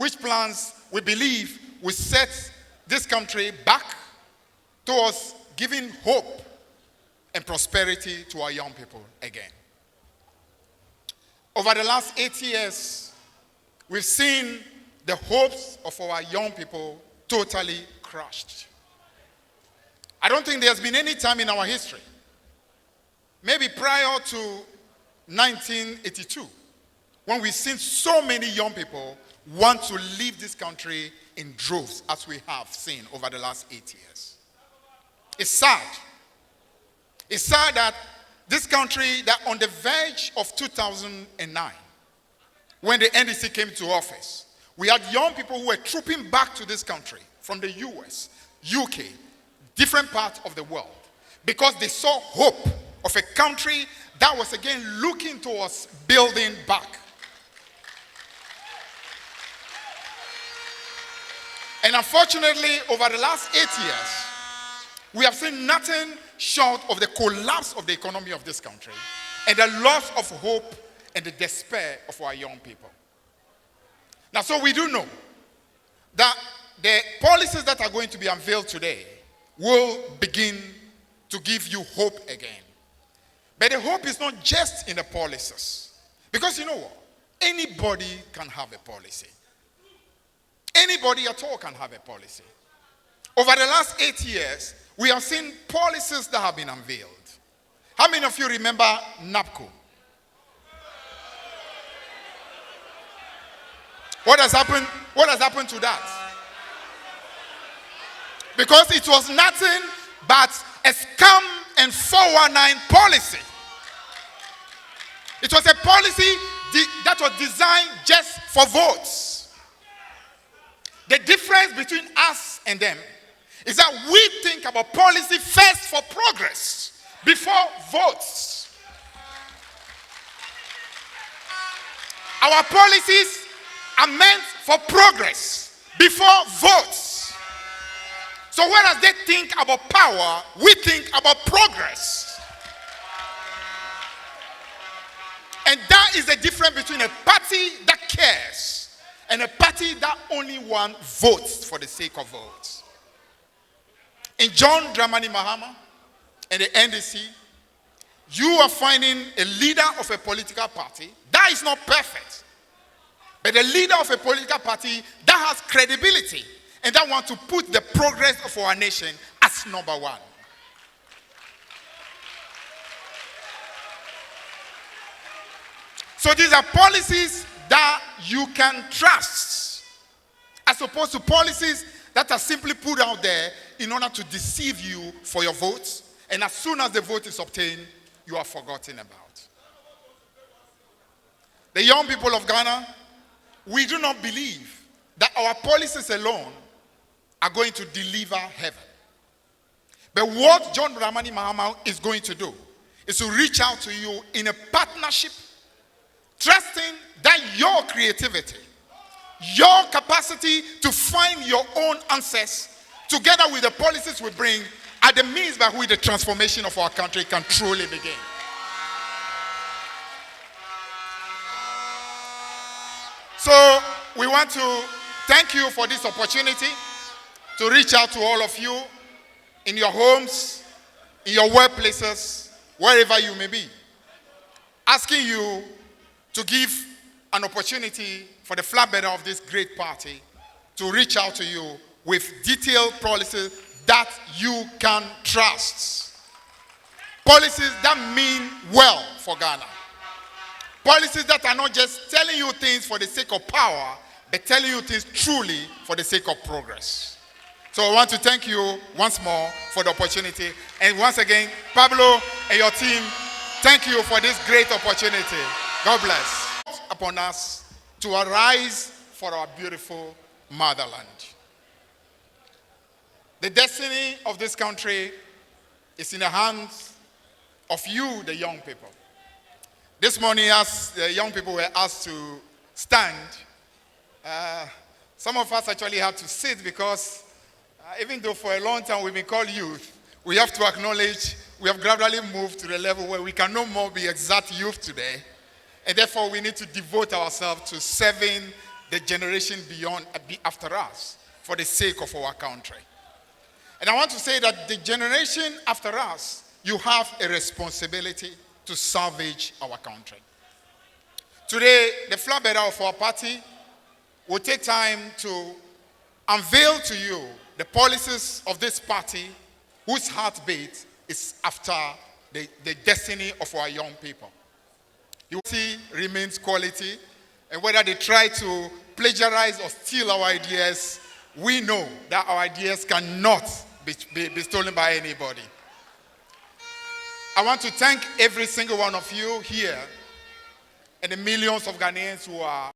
which plans we believe will set this country back towards giving hope and prosperity to our young people again. Over the last 8 years, we've seen the hopes of our young people totally crushed. I don't think there's been any time in our history, maybe prior to 1982, when we've seen so many young people want to leave this country in droves, as we have seen over the last 8 years. It's sad. It's sad that this country, that on the verge of 2009, when the NDC came to office, we had young people who were trooping back to this country from the US, UK, different parts of the world, because they saw hope of a country that was again looking towards building back. And unfortunately, over the last 8 years, we have seen nothing short of the collapse of the economy of this country and the loss of hope and the despair of our young people. Now, so we do know that the policies that are going to be unveiled today will begin to give you hope again. But the hope is not just in the policies. Because you know what? Anybody can have a policy. Anybody at all can have a policy. Over the last 8 years, we have seen policies that have been unveiled. How many of you remember NAPCO? What has happened? What has happened to that? Because it was nothing but a scam and 419 policy. It was a policy that was designed just for votes. The difference between us and them is that we think about policy first for progress before votes. Our policies are meant for progress before votes. So whereas they think about power, we think about progress. And that is the difference between a party that cares and a party that only one votes for the sake of votes. In John Dramani Mahama and the NDC, you are finding a leader of a political party that is not perfect, but a leader of a political party that has credibility and that wants to put the progress of our nation as number one. So these are policies that you can trust, as opposed to policies that are simply put out there in order to deceive you for your votes, and as soon as the vote is obtained, you are forgotten about. The young people of Ghana, we do not believe that our policies alone are going to deliver heaven. But what John Dramani Mahama is going to do is to reach out to you in a partnership, trusting that your creativity, your capacity to find your own answers, together with the policies we bring, are the means by which the transformation of our country can truly begin. So we want to thank you for this opportunity to reach out to all of you in your homes, in your workplaces, wherever you may be, asking you to give an opportunity for the flatbearer of this great party to reach out to you with detailed policies that you can trust. Policies that mean well for Ghana. Policies that are not just telling you things for the sake of power, but telling you things truly for the sake of progress. So I want to thank you once more for the opportunity. And once again, Pablo and your team, thank you for this great opportunity. God bless. Upon us to arise for our beautiful motherland. The destiny of this country is in the hands of you, the young people. This morning, as the young people were asked to stand, some of us actually had to sit because even though for a long time we've been called youth, we have to acknowledge we have gradually moved to the level where we can no more be exact youth today. And therefore, we need to devote ourselves to serving the generation beyond be after us for the sake of our country. And I want to say that the generation after us, you have a responsibility to salvage our country. Today, the flag bearer of our party will take time to unveil to you the policies of this party whose heartbeat is after the destiny of our young people. The party remains quality, and whether they try to plagiarize or steal our ideas, we know that our ideas cannot be stolen by anybody. I want to thank every single one of you here and the millions of Ghanaians who are